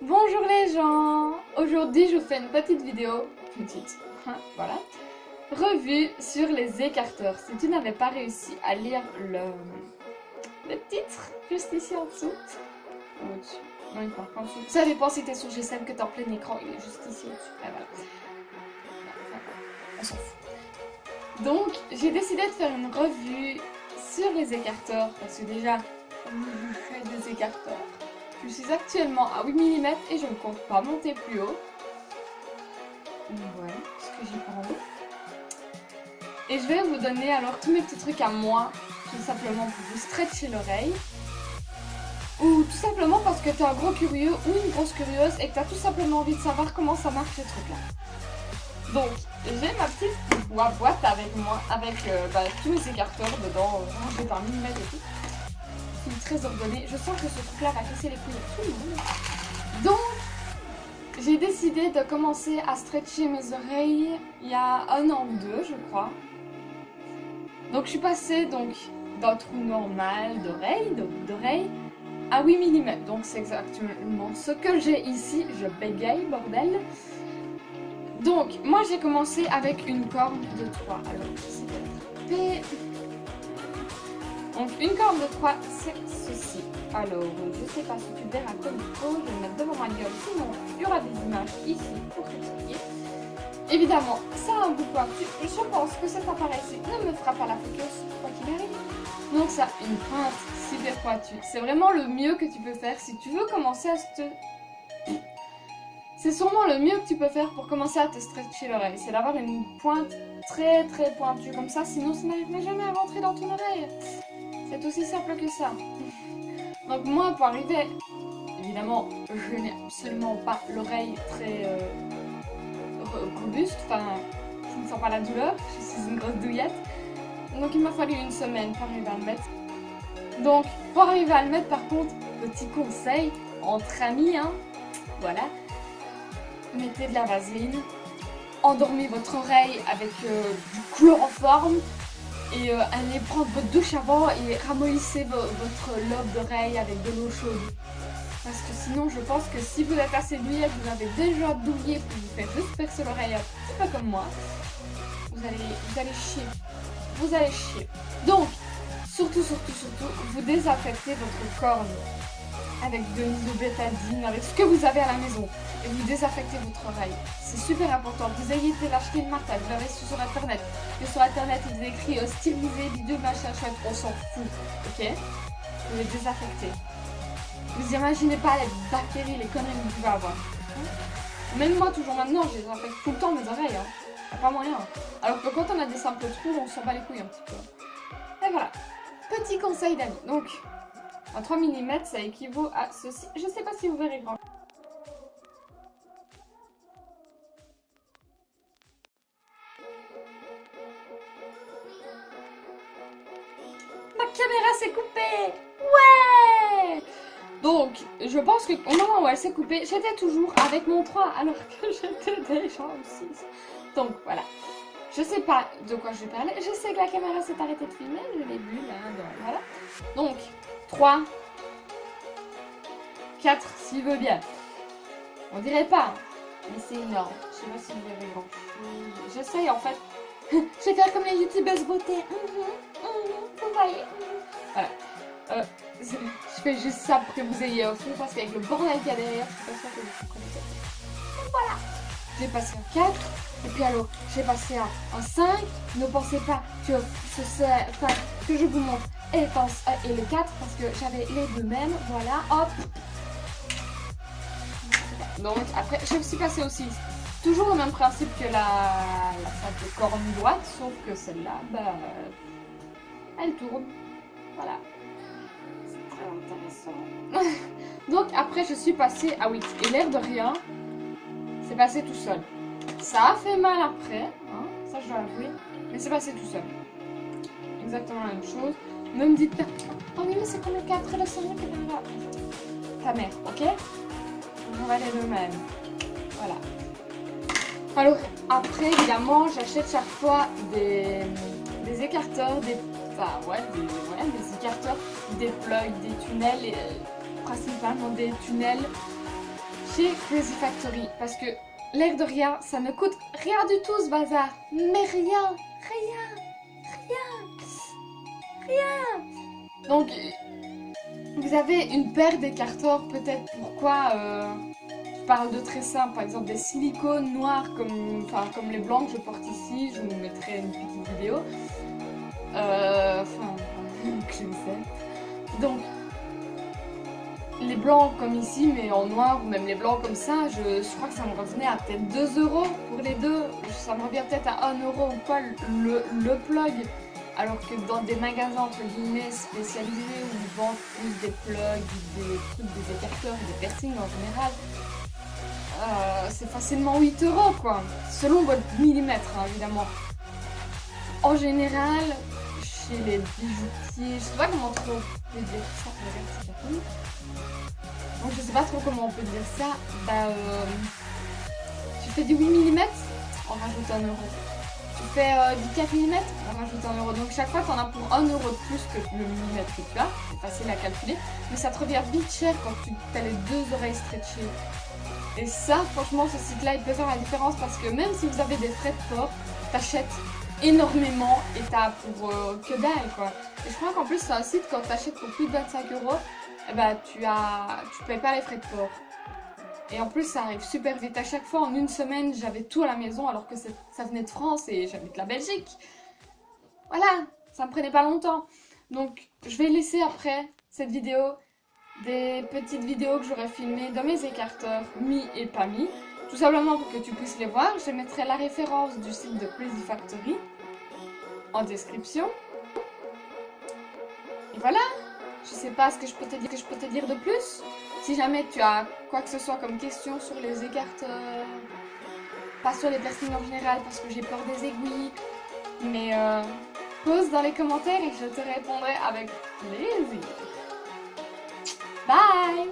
Bonjour les gens. Aujourd'hui je vous fais une petite vidéo, voilà, revue sur les écarteurs. Si tu n'avais pas réussi à lire le titre, juste ici en dessous, ou au-dessus, non il part pas en dessous, ça dépend si tu es sur G7 que tu es en plein écran, il est juste ici au-dessus, et voilà, on s'en fout. Donc j'ai décidé de faire une revue sur les écarteurs, parce que déjà, je fais des écarteurs. Je suis actuellement à 8 mm et je ne compte pas monter plus haut. Donc voilà ce que j'ai pour vous. Et je vais vous donner alors tous mes petits trucs à moi, tout simplement pour vous stretcher l'oreille. Ou tout simplement parce que tu es un gros curieux ou une grosse curieuse et que tu as tout simplement envie de savoir comment ça marche ces trucs-là. Donc j'ai ma petite boîte avec moi, avec tous mes écarteurs dedans, rangés par millimètres et tout. Très ordonné. Je sens que ce truc là va casser les couilles à tout le monde. Donc j'ai décidé de commencer à stretcher mes oreilles il y a 1 an ou 2 je crois. Donc je suis passée d'un trou normal d'oreille à 8 mm. Donc c'est exactement ce que j'ai ici. Je bégaye bordel. Donc moi j'ai commencé avec une corde de 3. Alors j'essaie de l'attraper. Donc une corde de 3, c'est ceci. Alors, je sais pas si tu verras comme il faut, je vais le mettre devant ma gueule, sinon il y aura des images ici pour t'expliquer. Évidemment, ça a un bout pointu, je pense que cet appareil-ci ne me fera pas la focus, quoi qu'il arrive. Donc ça, une pointe super pointue. C'est vraiment le mieux que tu peux faire si tu veux commencer à te... C'est sûrement le mieux que tu peux faire pour commencer à te stretcher l'oreille, c'est d'avoir une pointe très pointue comme ça, sinon ça n'arriverait jamais à rentrer dans ton oreille. C'est aussi simple que ça. Donc moi, pour arriver, évidemment, je n'ai absolument pas l'oreille très robuste, enfin, je ne sens pas la douleur, je suis une grosse douillette. Donc il m'a fallu 1 semaine pour arriver à le mettre. Donc pour arriver à le mettre, par contre, petit conseil, entre amis, hein, voilà, mettez de la vaseline, endormez votre oreille avec du chloroforme, et allez prendre votre douche avant et ramollissez votre lobe d'oreille avec de l'eau chaude. Parce que sinon, je pense que si vous êtes assez douillette, vous avez déjà douillé pour vous faire juste percer l'oreille un petit peu comme moi, vous allez chier. Vous allez chier. Donc, surtout, vous désaffectez votre corne avec de l'huile de bétadine, avec ce que vous avez à la maison. Et vous désaffectez votre oreille. C'est super important. Vous ayez été l'acheter le matin, vous l'avez sur internet. Et sur internet, il est écrit stérilisé, bideux, machin, chouette, on s'en fout. Ok? Vous les désaffectez. Vous imaginez pas les bactéries, les conneries que vous pouvez avoir. Même moi, toujours maintenant, je désinfecte tout le temps mes oreilles. Hein. Y a pas moyen. Alors que quand on a des simples trous, on s'en bat les couilles un petit peu. Et voilà. Petit conseil d'amis. Donc, à 3 mm, ça équivaut à ceci. Je sais pas si vous verrez grand. Ma caméra s'est coupée. Ouais. Donc, je pense qu'au moment où elle s'est coupée, j'étais toujours avec mon 3 alors que j'étais déjà au 6. Donc, voilà. Je sais pas de quoi je vais parler. Je sais que la caméra s'est arrêtée de filmer. Je l'ai vu là. Voilà. Donc, 3, 4, s'il veut bien. On dirait pas, mais c'est énorme. Je sais pas si vous verrez grand chose. J'essaye en fait. Je vais faire comme les youtubeuses beauté. Vous voyez. Voilà. Je fais juste ça pour que vous ayez un fond parce qu'avec le bordel qu'il y a derrière, c'est pas ça que vous connaissez. Donc voilà. J'ai passé un 4. Et puis alors, j'ai passé un 5. Ne pensez pas que que je vous montre et le 4 parce que j'avais les deux mêmes. Voilà, hop. Donc après, je suis passée au 6. Toujours le même principe que la salle de corne droite, sauf que celle-là, elle tourne. Voilà. C'est très intéressant. Donc après, je suis passée à 8. Et l'air de rien, c'est passé tout seul. Ça a fait mal après, hein, ça je dois l'avouer, mais c'est passé tout seul. Exactement la même chose. Ne me dites pas, oh oui mais c'est comme le 4 et le 5 et là. Ta mère, ok? On va les deux mêmes. Voilà. Alors après évidemment j'achète chaque fois des écarteurs, des écarteurs, des plugs, des tunnels, principalement des tunnels chez Crazy Factory. Parce que l'air de rien, ça ne coûte rien du tout ce bazar. Mais rien. Donc, vous avez une paire d'écarteurs, peut-être pourquoi je parle de très simple, par exemple des silicones noirs comme les blancs que je porte ici, je vous mettrai une petite vidéo. Que je sais. Donc, les blancs comme ici, mais en noir, ou même les blancs comme ça, je crois que ça me revenait à peut-être 2 € pour les deux. Ça me revient peut-être à 1 € ou quoi le plug. Alors que dans des magasins entre guillemets spécialisés où ils vendent plus des plugs, des trucs, des écarteurs, des piercings en général, c'est facilement 8 € quoi. Selon votre millimètre hein, évidemment. En général, chez les bijoutiers, je sais pas comment trop on peut dire ça, regarde c'est joli. Donc je sais pas trop comment on peut dire ça, tu fais du 8 mm, on rajoute 1 €. Tu fais du 4 mm, on rajoute 1 €. Donc chaque fois tu en as pour 1 € de plus que le millimètre que tu as, c'est facile à calculer, mais ça te revient vite cher quand tu as les deux oreilles stretchées. Et ça, franchement, ce site-là, il peut faire la différence parce que même si vous avez des frais de port, t'achètes énormément et t'as pour que dalle quoi. Et je crois qu'en plus c'est un site quand t'achètes pour plus de 25 €, eh ben, tu payes pas les frais de port. Et en plus ça arrive super vite. À chaque fois en une semaine j'avais tout à la maison alors que ça venait de France et j'habite la Belgique. Voilà, ça me prenait pas longtemps. Donc je vais laisser après cette vidéo des petites vidéos que j'aurais filmées dans mes écarteurs mis et pas mis. Tout simplement pour que tu puisses les voir, je mettrai la référence du site de Crazy Factory en description. Et voilà, je sais pas ce que je peux te dire de plus. Si jamais tu as quoi que ce soit comme question sur les écarteurs, pas sur les piercings en général parce que j'ai peur des aiguilles, mais pose dans les commentaires et je te répondrai avec plaisir. Bye!